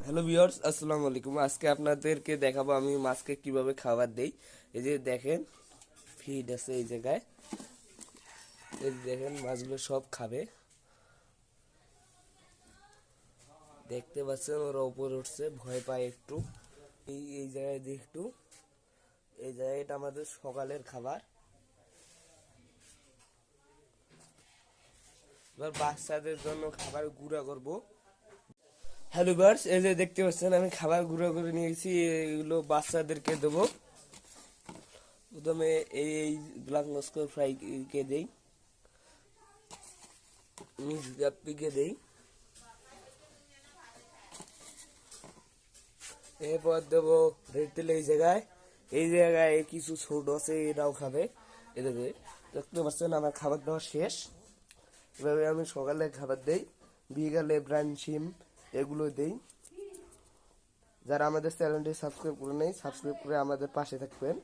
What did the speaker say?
Hello viewers, আসসালামু আলাইকুম। আজকে আপনাদেরকে দেখাবো আমি মাছকে কিভাবে খাবার দেই। এই যে দেখেন, ফিড আছে এই জায়গায়। এই যে দেখেন, মাছগুলো সব খাবে। দেখতে পাচ্ছেন ওরা উপরে উঠছে, ভয় পায় একটু। এই জায়গায় দিয়ে একটু, এই জায়গায় এটা আমাদের সকালের খাবার। এবার বাচ্চাদের জন্য খাবার গুঁড়া করব। হ্যালো ভিউয়ার্স, এই যে দেখতে পাচ্ছেন আমি খাবার গুঁড়া করে নিয়েছি, এগুলো বাচ্চাদেরকে দেবো। প্রথমে এই ব্ল্যাক মস্কো ফ্রাই কে দেই, মিক্স গাপ্পিকে দেই। এরপর দেবো রেড তেল। এই জায়গায় কিছু ছোট আছে, এরাও খাবে। এদেরকে দেখতে পাচ্ছেন আমার খাবার দেওয়া শেষ। এভাবে আমি সকালে খাবার দেই, বিকালে ব্রান শিম এগুলো দেই। যারা আমাদের চ্যানেলটি সাবস্ক্রাইব করে নেই, সাবস্ক্রাইব করে আমাদের পাশে থাকবেন।